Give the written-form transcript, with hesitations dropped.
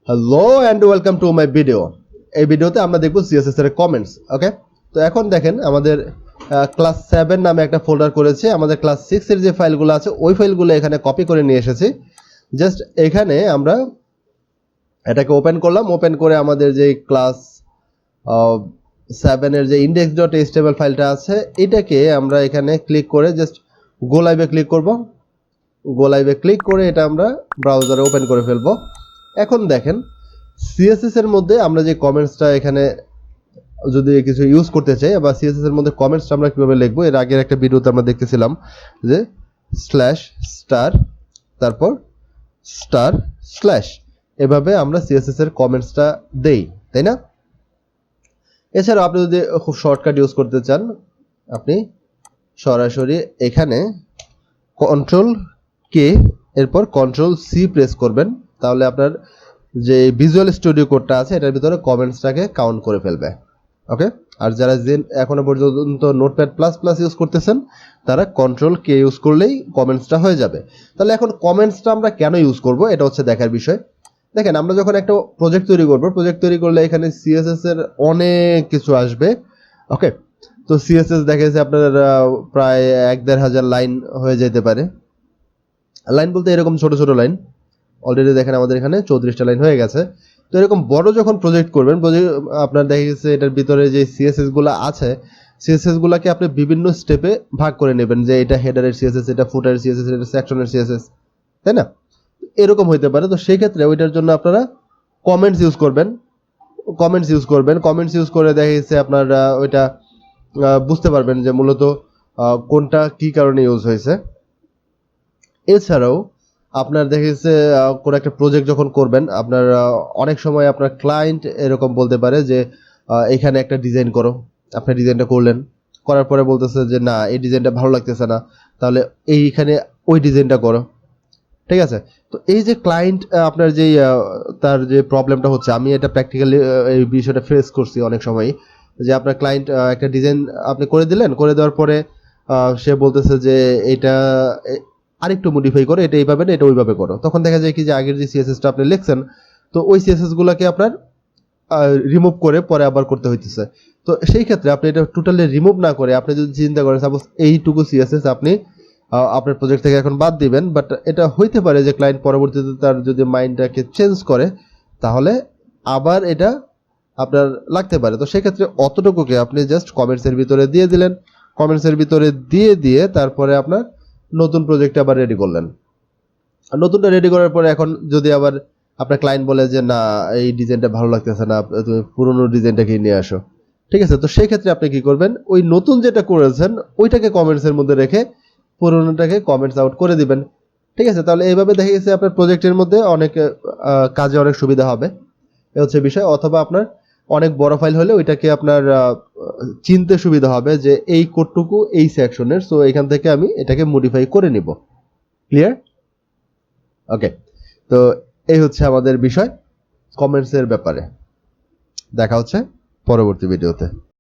Hello and welcome to my video. এই ভিডিওতে আমরা দেখব সিএসএস এর কমেন্টস। ওকে, তো এখন দেখেন আমাদের ক্লাস 7 নামে একটা ফোল্ডার করেছে। আমাদের ক্লাস 6 এর যে ফাইলগুলো আছে ওই ফাইলগুলো এখানে কপি করে নিয়ে এসেছি। জাস্ট এখানে আমরা এটাকে ওপেন করলাম, ওপেন করে আমাদের যে ক্লাস 7 এর যে index.html ফাইলটা আছে এটাকে আমরা এখানে ক্লিক করে জাস্ট গো লাইভে ক্লিক করব। গো লাইভে ক্লিক করে এটা আমরা ব্রাউজারে ওপেন করে ফেলবো। এখন দেখেন সিএসএস এর মধ্যে আমরা যে কমেন্টসটা এখানে যদি কিছু ইউজ করতে চাই বা সিএসএস এর মধ্যে কমেন্টসটা আমরা কিভাবে লিখবো, এর আগের একটা ভিডিওতে আমরা দেখতেছিলাম যে স্ল্যাশ স্টার তারপর স্টার স্ল্যাশ, এভাবে আমরা সিএসএস এর কমেন্টসটা দেই, তাই না? এছাড়াও আপনি যদি খুব শর্টকাট ইউজ করতে চান আপনি সরাসরি এখানে কন্ট্রোল কে এরপর কন্ট্রোল সি প্রেস করবেন, তাহলে আপনার যে ভিজুয়াল স্টুডিও কোডটা আছে এটার ভিতরে কমেন্টসটাকে কাউন্ট করে ফেলবে। ওকে, আর যারা এখনো পর্যন্ত নোটপ্যাড প্লাস প্লাস ইউজ করতেছেন তারা কন্ট্রোল কে ইউজ করলেই কমেন্টসটা হয়ে যাবে। তাহলে এখন কমেন্টসটা আমরা কেন ইউজ করব এটা হচ্ছে দেখার বিষয়। দেখেন আমরা যখন একটা প্রজেক্ট তৈরি করব, প্রজেক্ট তৈরি করলে এখানে সিএসএস এর অনেক কিছু আসবে। ওকে, তো সিএসএস দেখেছে আপনার প্রায় 1-1.5 লাইন হয়ে যেতে পারে। লাইন বলতে এরকম ছোট ছোট লাইন, অলরেডি দেখেন আমাদের এখানে 34টা লাইন হয়ে গেছে। তো এরকম বড় যখন প্রজেক্ট করবেন, আপনার দেখা গেছে এটার ভিতরে যে সিএসএস গুলো আছে সিএসএস গুলাকে আপনি বিভিন্ন স্টেপে ভাগ করে নেবেন, যে এটা হেডারের সিএসএস, এটা ফুটারের সিএসএস, এটা সেকশনের সিএসএস, তাই না? এরকম হইতে পারে। তো সেই ক্ষেত্রে ওইটার জন্য আপনারা কমেন্টস ইউজ করবেন। কমেন্টস ইউজ করে দেখা গেছে আপনার ওইটা বুঝতে পারবেন যে মূলত কোনটা কি কারণে ইউজ হয়েছে। এছাড়াও আপনার দেখেছে কোনো একটা প্রজেক্ট যখন করবেন, আপনার অনেক সময় আপনার ক্লায়েন্ট এরকম বলতে পারে যে এখানে একটা ডিজাইন করো। আপনি ডিজাইনটা করলেন, করার পরে বলতেছে যে না এই ডিজাইনটা ভালো লাগতেছে না, তাহলে এইখানে ওই ডিজাইনটা করো। ঠিক আছে? তো এই যে ক্লায়েন্ট আপনার যেই তার যে প্রবলেমটা হচ্ছে, আমি এটা প্র্যাকটিক্যালি এই বিষয়টা ফেস করছি অনেক সময়, যে আপনার ক্লায়েন্ট একটা ডিজাইন আপনি করে দিলেন, করে দেওয়ার পরে সে বলতেছে যে এটা আরেকটু মডিফাই করো, এটা এইভাবে না এটা ওইভাবে করো। তখন দেখা যায় কি যে আগের যে সিএসএসটা আপনি লিখছেন তো ওই সিএসএস গুলাকে আপনার রিমুভ করে পরে আবার করতে হইতেছে। তো সেই ক্ষেত্রে আপনি এটা টোটালি রিমুভ না করে আপনি যদি চিন্তা করেন সাপোজ এইটুকু সিএসএস আপনি আপনার প্রজেক্ট থেকে এখন বাদ দিবেন, বাট এটা হইতে পারে যে ক্লায়েন্ট পরবর্তীতে তার যদি মাইন্ডটাকে চেঞ্জ করে তাহলে আবার এটা আপনার লাগতে পারে। তো সেক্ষেত্রে অতটুকুকে আপনি জাস্ট কমেন্টসের ভিতরে দিয়ে দিলেন, কমেন্টসের ভিতরে দিয়ে তারপরে আপনার নতুন প্রজেক্ট আবার রেডি করলেন। আর নতুনটা রেডি করার পরে এখন যদি আবার আপনার ক্লায়েন্ট বলে যে না এই ডিজাইনটা ভালো লাগতেছে না, তুমি পুরোনো ডিজাইনটাকে নিয়ে আসো, ঠিক আছে? তো সেই ক্ষেত্রে আপনি কি করবেন, ওই নতুন যেটা করেছেন ওইটাকে কমেন্টসের মধ্যে রেখে পুরোনোটাকে কমেন্টস আউট করে দিবেন। ঠিক আছে? তাহলে এইভাবে দেখা গেছে আপনার প্রজেক্টের মধ্যে অনেক কাজে অনেক সুবিধা হবে, এ হচ্ছে বিষয়। অথবা আপনার অনেক বড় ফাইল হলে ওইটাকে আপনার চিনতে সুবিধা হবে যে এই কোডটুকু এই সেকশনের, সো এখান থেকে আমি এটাকে মডিফাই করে নিব। ক্লিয়ার? ওকে, তো এই হচ্ছে আমাদের বিষয় কমেন্টসের ব্যাপারে। দেখা হচ্ছে পরবর্তী ভিডিওতে।